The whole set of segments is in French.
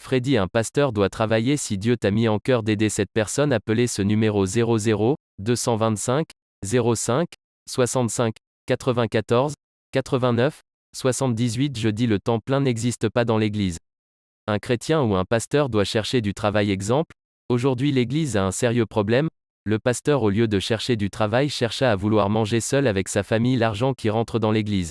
Freddy, un pasteur doit travailler si Dieu t'a mis en cœur d'aider cette personne. Appelez ce numéro 00 225 05 65 94 89 78. Jeudi, le temps plein n'existe pas dans l'Église. Un chrétien ou un pasteur doit chercher du travail. Exemple, aujourd'hui l'Église a un sérieux problème. Le pasteur, au lieu de chercher du travail, chercha à vouloir manger seul avec sa famille l'argent qui rentre dans l'Église.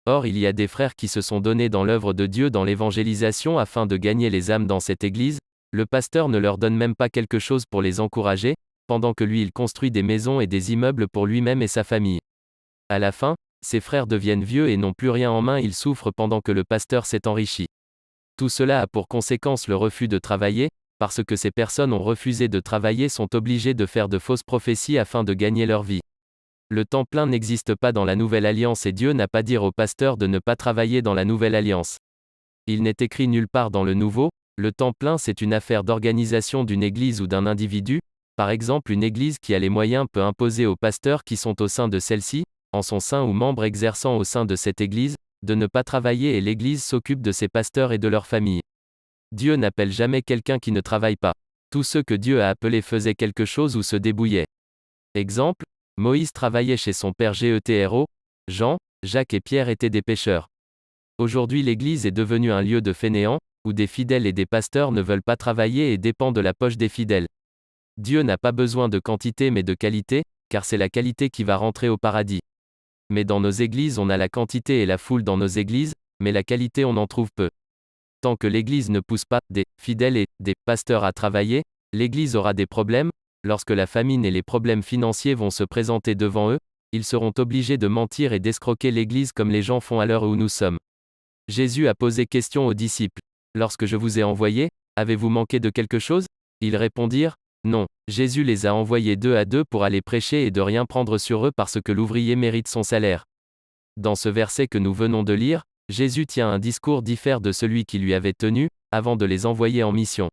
Or, il y a des frères qui se sont donnés dans l'œuvre de Dieu dans l'évangélisation afin de gagner les âmes dans cette Église. Le pasteur ne leur donne même pas quelque chose pour les encourager, pendant que lui il construit des maisons et des immeubles pour lui-même et sa famille. À la fin, ces frères deviennent vieux et n'ont plus rien en main, ils souffrent pendant que le pasteur s'est enrichi. Tout cela a pour conséquence le refus de travailler, parce que ces personnes ont refusé de travailler, sont obligées de faire de fausses prophéties afin de gagner leur vie. Le temps plein n'existe pas dans la Nouvelle Alliance et Dieu n'a pas dit au pasteur de ne pas travailler dans la Nouvelle Alliance. Il n'est écrit nulle part dans le Nouveau. Le temps plein, c'est une affaire d'organisation d'une église ou d'un individu. Par exemple, une église qui a les moyens peut imposer aux pasteurs qui sont au sein de celle-ci, en son sein ou membres exerçant au sein de cette église, de ne pas travailler et l'église s'occupe de ses pasteurs et de leurs familles. Dieu n'appelle jamais quelqu'un qui ne travaille pas. Tous ceux que Dieu a appelés faisaient quelque chose ou se débrouillaient. Exemple, Moïse travaillait chez son père Jétro, Jean, Jacques et Pierre étaient des pêcheurs. Aujourd'hui l'église est devenue un lieu de fainéants, où des fidèles et des pasteurs ne veulent pas travailler et dépendent de la poche des fidèles. Dieu n'a pas besoin de quantité mais de qualité, car c'est la qualité qui va rentrer au paradis. Mais dans nos églises on a la quantité et la foule dans nos églises, mais la qualité on en trouve peu. Tant que l'église ne pousse pas des fidèles et des pasteurs à travailler, l'église aura des problèmes. Lorsque la famine et les problèmes financiers vont se présenter devant eux, ils seront obligés de mentir et d'escroquer l'église comme les gens font à l'heure où nous sommes. Jésus a posé question aux disciples. Lorsque je vous ai envoyés, avez-vous manqué de quelque chose? Ils répondirent, non. Jésus les a envoyés 2 à 2 pour aller prêcher et de rien prendre sur eux parce que l'ouvrier mérite son salaire. Dans ce verset que nous venons de lire, Jésus tient un discours différent de celui qui lui avait tenu, avant de les envoyer en mission.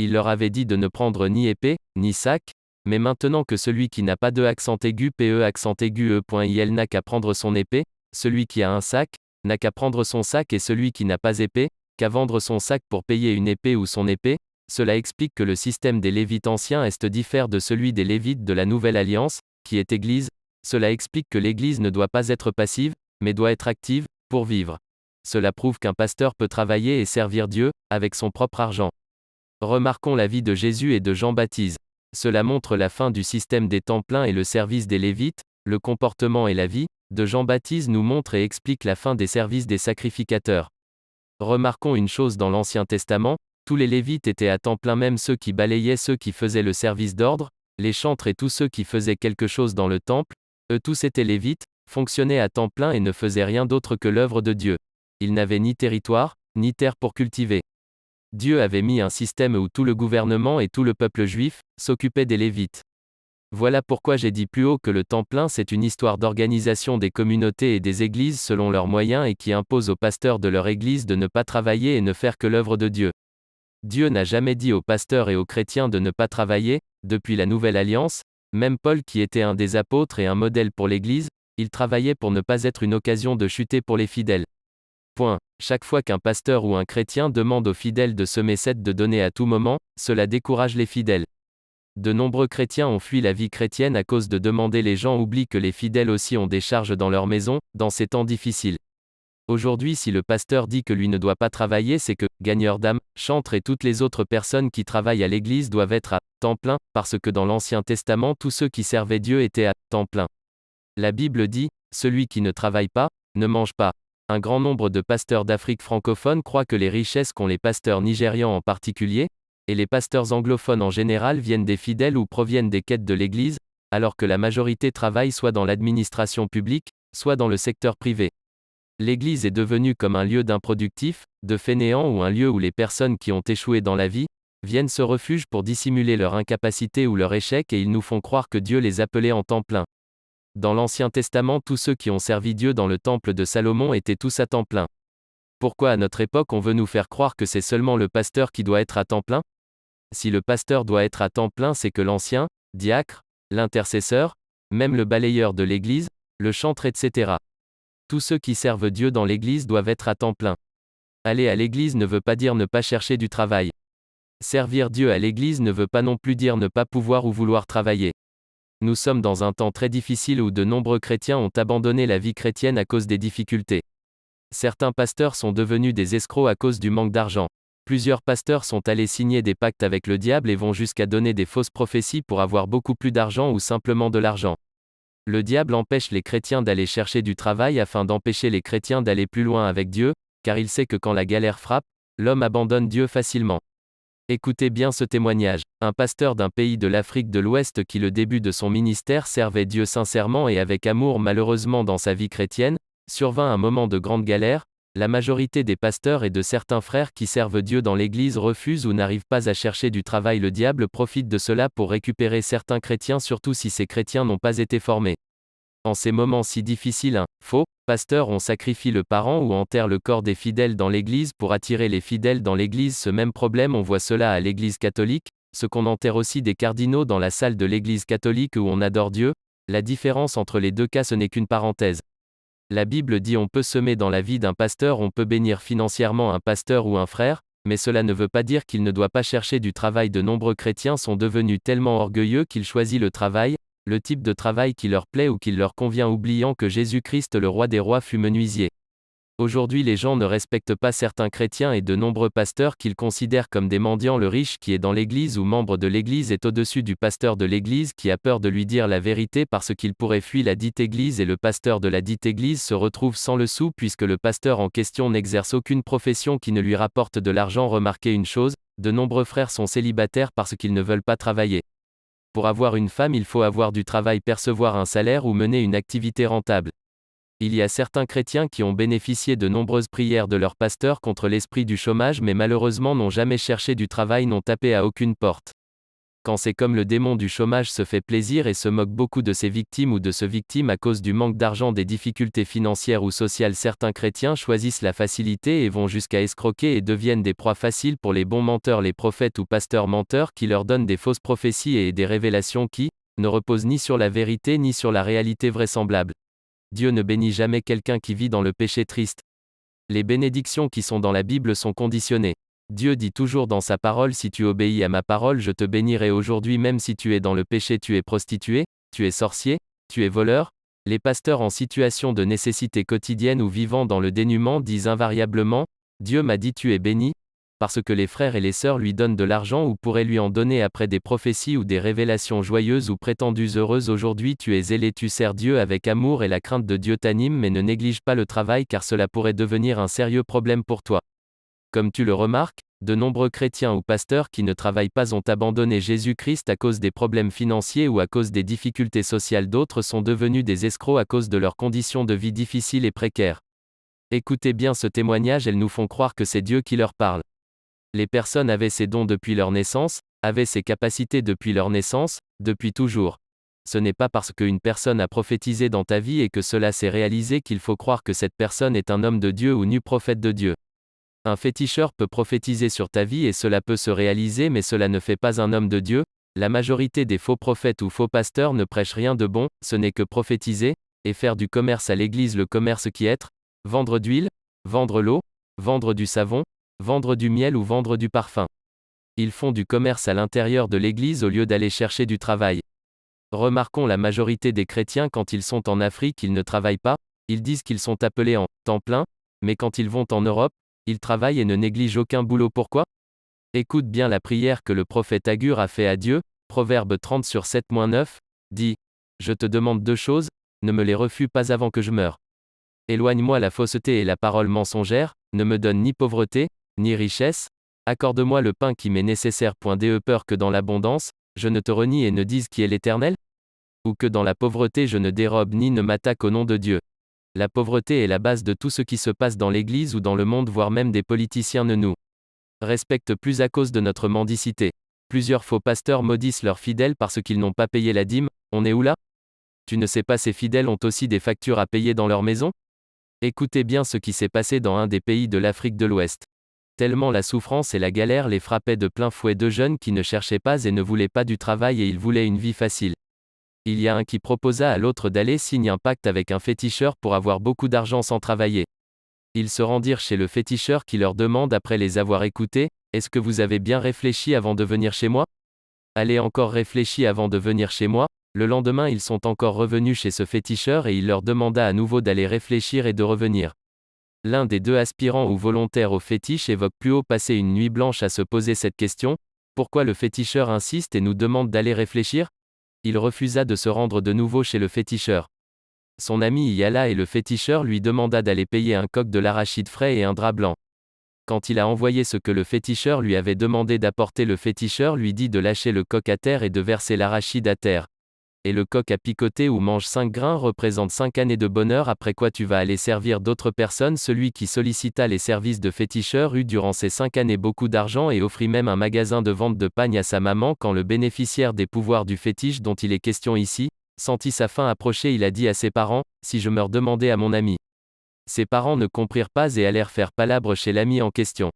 Il leur avait dit de ne prendre ni épée, ni sac, mais maintenant que celui qui n'a pas de accent aigu il n'a qu'à prendre son épée, celui qui a un sac, n'a qu'à prendre son sac et celui qui n'a pas épée, qu'à vendre son sac pour payer une épée ou son épée. Cela explique que le système des Lévites anciens est diffère de celui des Lévites de la Nouvelle Alliance, qui est Église. Cela explique que l'Église ne doit pas être passive, mais doit être active, pour vivre. Cela prouve qu'un pasteur peut travailler et servir Dieu, avec son propre argent. Remarquons la vie de Jésus et de Jean-Baptiste. Cela montre la fin du système des temps pleins et le service des Lévites. Le comportement et la vie de Jean-Baptiste nous montre et explique la fin des services des sacrificateurs. Remarquons une chose dans l'Ancien Testament, tous les Lévites étaient à temps plein, même ceux qui balayaient, ceux qui faisaient le service d'ordre, les chantres et tous ceux qui faisaient quelque chose dans le temple, eux tous étaient Lévites, fonctionnaient à temps plein et ne faisaient rien d'autre que l'œuvre de Dieu. Ils n'avaient ni territoire, ni terre pour cultiver. Dieu avait mis un système où tout le gouvernement et tout le peuple juif s'occupaient des Lévites. Voilà pourquoi j'ai dit plus haut que le temps plein c'est une histoire d'organisation des communautés et des églises selon leurs moyens et qui impose aux pasteurs de leur église de ne pas travailler et ne faire que l'œuvre de Dieu. Dieu n'a jamais dit aux pasteurs et aux chrétiens de ne pas travailler. Depuis la Nouvelle Alliance, même Paul qui était un des apôtres et un modèle pour l'église, il travaillait pour ne pas être une occasion de chuter pour les fidèles. Point. Chaque fois qu'un pasteur ou un chrétien demande aux fidèles de semer c'est de donner à tout moment, cela décourage les fidèles. De nombreux chrétiens ont fui la vie chrétienne à cause de demander. Les gens oublient que les fidèles aussi ont des charges dans leur maison, dans ces temps difficiles. Aujourd'hui, si le pasteur dit que lui ne doit pas travailler, c'est que, gagneurs d'âmes, chantres et toutes les autres personnes qui travaillent à l'église doivent être à temps plein, parce que dans l'Ancien Testament tous ceux qui servaient Dieu étaient à temps plein. La Bible dit, celui qui ne travaille pas, ne mange pas. Un grand nombre de pasteurs d'Afrique francophone croient que les richesses qu'ont les pasteurs nigérians en particulier, et les pasteurs anglophones en général viennent des fidèles ou proviennent des quêtes de l'Église, alors que la majorité travaille soit dans l'administration publique, soit dans le secteur privé. L'Église est devenue comme un lieu d'improductifs, de fainéants ou un lieu où les personnes qui ont échoué dans la vie, viennent se refuge pour dissimuler leur incapacité ou leur échec et ils nous font croire que Dieu les appelait en temps plein. Dans l'Ancien Testament, tous ceux qui ont servi Dieu dans le temple de Salomon étaient tous à temps plein. Pourquoi à notre époque on veut nous faire croire que c'est seulement le pasteur qui doit être à temps plein? Si le pasteur doit être à temps plein, c'est que l'ancien, diacre, l'intercesseur, même le balayeur de l'église, le chantre, etc. Tous ceux qui servent Dieu dans l'église doivent être à temps plein. Aller à l'église ne veut pas dire ne pas chercher du travail. Servir Dieu à l'église ne veut pas non plus dire ne pas pouvoir ou vouloir travailler. Nous sommes dans un temps très difficile où de nombreux chrétiens ont abandonné la vie chrétienne à cause des difficultés. Certains pasteurs sont devenus des escrocs à cause du manque d'argent. Plusieurs pasteurs sont allés signer des pactes avec le diable et vont jusqu'à donner des fausses prophéties pour avoir beaucoup plus d'argent ou simplement de l'argent. Le diable empêche les chrétiens d'aller chercher du travail afin d'empêcher les chrétiens d'aller plus loin avec Dieu, car il sait que quand la galère frappe, l'homme abandonne Dieu facilement. Écoutez bien ce témoignage. Un pasteur d'un pays de l'Afrique de l'Ouest qui le début de son ministère servait Dieu sincèrement et avec amour malheureusement dans sa vie chrétienne, survint un moment de grande galère. La majorité des pasteurs et de certains frères qui servent Dieu dans l'Église refusent ou n'arrivent pas à chercher du travail. Le diable profite de cela pour récupérer certains chrétiens, surtout si ces chrétiens n'ont pas été formés. En ces moments si difficiles, un faux pasteur on sacrifie le parent ou enterre le corps des fidèles dans l'Église pour attirer les fidèles dans l'Église. Ce même problème on voit cela à l'Église catholique, ce qu'on enterre aussi des cardinaux dans la salle de l'Église catholique où on adore Dieu. La différence entre les deux cas ce n'est qu'une parenthèse. La Bible dit on peut semer dans la vie d'un pasteur, on peut bénir financièrement un pasteur ou un frère, mais cela ne veut pas dire qu'il ne doit pas chercher du travail. De nombreux chrétiens sont devenus tellement orgueilleux qu'ils choisissent le travail, le type de travail qui leur plaît ou qui leur convient, oubliant que Jésus-Christ le roi des rois fut menuisier. Aujourd'hui les gens ne respectent pas certains chrétiens et de nombreux pasteurs qu'ils considèrent comme des mendiants. Le riche qui est dans l'église ou membre de l'église est au-dessus du pasteur de l'église qui a peur de lui dire la vérité parce qu'il pourrait fuir la dite église, et le pasteur de la dite église se retrouve sans le sou puisque le pasteur en question n'exerce aucune profession qui ne lui rapporte de l'argent. Remarquez une chose, de nombreux frères sont célibataires parce qu'ils ne veulent pas travailler. Pour avoir une femme il faut avoir du travail, percevoir un salaire ou mener une activité rentable. Il y a certains chrétiens qui ont bénéficié de nombreuses prières de leur pasteur contre l'esprit du chômage mais malheureusement n'ont jamais cherché du travail, n'ont tapé à aucune porte. Quand c'est comme le démon du chômage se fait plaisir et se moque beaucoup de ses victimes ou de ce victime à cause du manque d'argent, des difficultés financières ou sociales, certains chrétiens choisissent la facilité et vont jusqu'à escroquer et deviennent des proies faciles pour les bons menteurs, les prophètes ou pasteurs menteurs qui leur donnent des fausses prophéties et des révélations qui ne reposent ni sur la vérité ni sur la réalité vraisemblable. Dieu ne bénit jamais quelqu'un qui vit dans le péché triste. Les bénédictions qui sont dans la Bible sont conditionnées. Dieu dit toujours dans sa parole: si tu obéis à ma parole, je te bénirai. Aujourd'hui, même si tu es dans le péché, tu es prostituée, tu es sorcier, tu es voleur. Les pasteurs en situation de nécessité quotidienne ou vivant dans le dénuement disent invariablement: Dieu m'a dit tu es béni, parce que les frères et les sœurs lui donnent de l'argent ou pourraient lui en donner après des prophéties ou des révélations joyeuses ou prétendues heureuses. Aujourd'hui tu es zélé, tu sers Dieu avec amour et la crainte de Dieu t'anime, mais ne néglige pas le travail car cela pourrait devenir un sérieux problème pour toi. Comme tu le remarques, de nombreux chrétiens ou pasteurs qui ne travaillent pas ont abandonné Jésus-Christ à cause des problèmes financiers ou à cause des difficultés sociales. D'autres sont devenus des escrocs à cause de leurs conditions de vie difficiles et précaires. Écoutez bien ce témoignage, elles nous font croire que c'est Dieu qui leur parle. Les personnes avaient ces dons depuis leur naissance, avaient ces capacités depuis leur naissance, depuis toujours. Ce n'est pas parce qu'une personne a prophétisé dans ta vie et que cela s'est réalisé qu'il faut croire que cette personne est un homme de Dieu ou nu prophète de Dieu. Un féticheur peut prophétiser sur ta vie et cela peut se réaliser, mais cela ne fait pas un homme de Dieu. La majorité des faux prophètes ou faux pasteurs ne prêchent rien de bon, ce n'est que prophétiser, et faire du commerce à l'église. Le commerce qui est vendre d'huile, vendre l'eau, vendre du savon, vendre du miel ou vendre du parfum. Ils font du commerce à l'intérieur de l'église au lieu d'aller chercher du travail. Remarquons la majorité des chrétiens quand ils sont en Afrique, ils ne travaillent pas, ils disent qu'ils sont appelés en temps plein, mais quand ils vont en Europe, ils travaillent et ne négligent aucun boulot. Pourquoi? Écoute bien la prière que le prophète Agur a fait à Dieu. Proverbe 30 sur 7-9, dit: Je te demande deux choses, ne me les refuse pas avant que je meure. Éloigne-moi la fausseté et la parole mensongère, ne me donne ni pauvreté, ni richesse, accorde-moi le pain qui m'est nécessaire. De peur que dans l'abondance, je ne te renie et ne dise qui est l'Éternel? Ou que dans la pauvreté je ne dérobe ni ne m'attaque au nom de Dieu. La pauvreté est la base de tout ce qui se passe dans l'Église ou dans le monde, voire même des politiciens ne nous respectent plus à cause de notre mendicité. Plusieurs faux pasteurs maudissent leurs fidèles parce qu'ils n'ont pas payé la dîme. On est où là? Tu ne sais pas, ces fidèles ont aussi des factures à payer dans leur maison? Écoutez bien ce qui s'est passé dans un des pays de l'Afrique de l'Ouest. Tellement la souffrance et la galère les frappaient de plein fouet, deux jeunes qui ne cherchaient pas et ne voulaient pas du travail et ils voulaient une vie facile. Il y a un qui proposa à l'autre d'aller signer un pacte avec un féticheur pour avoir beaucoup d'argent sans travailler. Ils se rendirent chez le féticheur qui leur demande après les avoir écoutés, est-ce que vous avez bien réfléchi avant de venir chez moi? Allez encore réfléchi avant de venir chez moi. Le lendemain ils sont encore revenus chez ce féticheur et il leur demanda à nouveau d'aller réfléchir et de revenir. L'un des deux aspirants ou volontaires au fétiche évoque plus haut passer une nuit blanche à se poser cette question, pourquoi le féticheur insiste et nous demande d'aller réfléchir? Il refusa de se rendre de nouveau chez le féticheur. Son ami y alla et le féticheur lui demanda d'aller payer un coq de l'arachide frais et un drap blanc. Quand il a envoyé ce que le féticheur lui avait demandé d'apporter, le féticheur lui dit de lâcher le coq à terre et de verser l'arachide à terre. Et le coq a picoté ou mange 5 grains représente 5 années de bonheur, après quoi tu vas aller servir d'autres personnes. Celui qui sollicita les services de féticheur eut durant ces 5 années beaucoup d'argent et offrit même un magasin de vente de pagne à sa maman. Quand le bénéficiaire des pouvoirs du fétiche dont il est question ici, sentit sa fin approcher, il a dit à ses parents, si je meurs demandez à mon ami. Ses parents ne comprirent pas et allèrent faire palabre chez l'ami en question,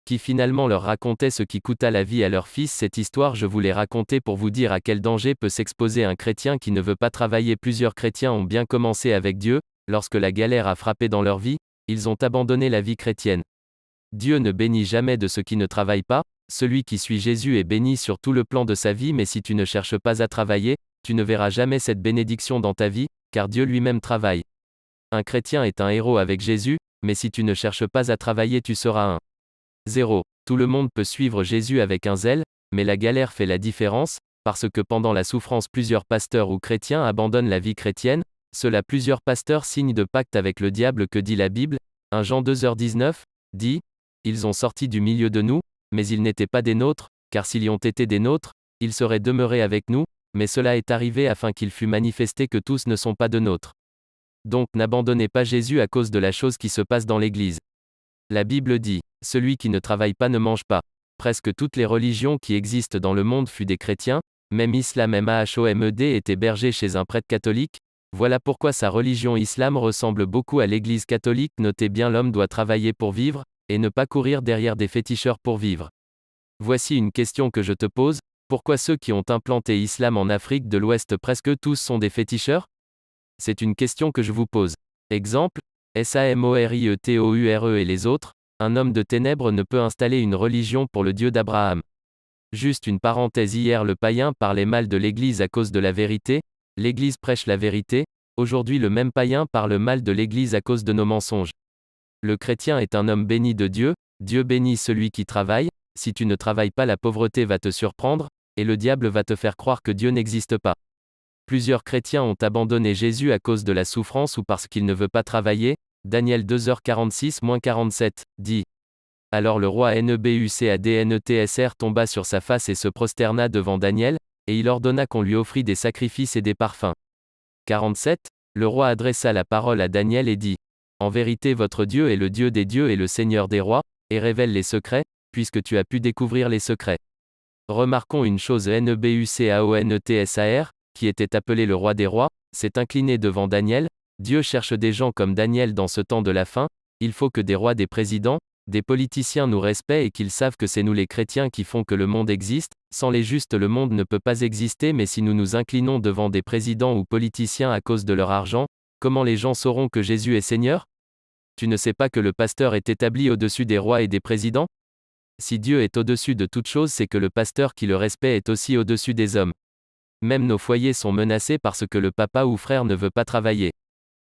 qui finalement leur racontait ce qui coûta la vie à leur fils. Cette histoire je vous l'ai racontée pour vous dire à quel danger peut s'exposer un chrétien qui ne veut pas travailler. Plusieurs chrétiens ont bien commencé avec Dieu, lorsque la galère a frappé dans leur vie, ils ont abandonné la vie chrétienne. Dieu ne bénit jamais de ceux qui ne travaillent pas, celui qui suit Jésus est béni sur tout le plan de sa vie, mais si tu ne cherches pas à travailler, tu ne verras jamais cette bénédiction dans ta vie, car Dieu lui-même travaille. Un chrétien est un héros avec Jésus, mais si tu ne cherches pas à travailler tu seras un 0. Tout le monde peut suivre Jésus avec un zèle, mais la galère fait la différence, parce que pendant la souffrance plusieurs pasteurs ou chrétiens abandonnent la vie chrétienne, cela plusieurs pasteurs signent de pacte avec le diable. Que dit la Bible? 1 Jean 2h19, dit, ils ont sorti du milieu de nous, mais ils n'étaient pas des nôtres, car s'ils y ont été des nôtres, ils seraient demeurés avec nous, mais cela est arrivé afin qu'il fût manifesté que tous ne sont pas de nôtres. Donc n'abandonnez pas Jésus à cause de la chose qui se passe dans l'Église. La Bible dit, celui qui ne travaille pas ne mange pas. Presque toutes les religions qui existent dans le monde furent des chrétiens, même Islam Mahomed était berger chez un prêtre catholique. Voilà pourquoi sa religion islam ressemble beaucoup à l'Église catholique. Notez bien, l'homme doit travailler pour vivre, et ne pas courir derrière des féticheurs pour vivre. Voici une question que je te pose, pourquoi ceux qui ont implanté Islam en Afrique de l'Ouest presque tous sont des féticheurs? C'est une question que je vous pose. Exemple, Samorietoure et les autres, un homme de ténèbres ne peut installer une religion pour le Dieu d'Abraham. Juste une parenthèse, hier le païen parlait mal de l'Église à cause de la vérité, l'Église prêche la vérité, aujourd'hui le même païen parle mal de l'Église à cause de nos mensonges. Le chrétien est un homme béni de Dieu, Dieu bénit celui qui travaille, si tu ne travailles pas la pauvreté va te surprendre, et le diable va te faire croire que Dieu n'existe pas. Plusieurs chrétiens ont abandonné Jésus à cause de la souffrance ou parce qu'il ne veut pas travailler. Daniel 2h46-47, dit. Alors le roi Nebuchadnezzar tomba sur sa face et se prosterna devant Daniel, et il ordonna qu'on lui offrît des sacrifices et des parfums. 47. Le roi adressa la parole à Daniel et dit, en vérité votre Dieu est le Dieu des dieux et le Seigneur des rois, et révèle les secrets, puisque tu as pu découvrir les secrets. Remarquons une chose, Nebuchadnezzar, qui était appelé le roi des rois, s'est incliné devant Daniel. Dieu cherche des gens comme Daniel dans ce temps de la fin. Il faut que des rois, des présidents, des politiciens nous respectent et qu'ils savent que c'est nous les chrétiens qui font que le monde existe. Sans les justes le monde ne peut pas exister, mais si nous nous inclinons devant des présidents ou politiciens à cause de leur argent, comment les gens sauront que Jésus est Seigneur? Tu ne sais pas que le pasteur est établi au-dessus des rois et des présidents? Si Dieu est au-dessus de toute chose, c'est que le pasteur qui le respecte est aussi au-dessus des hommes. Même nos foyers sont menacés parce que le papa ou frère ne veut pas travailler.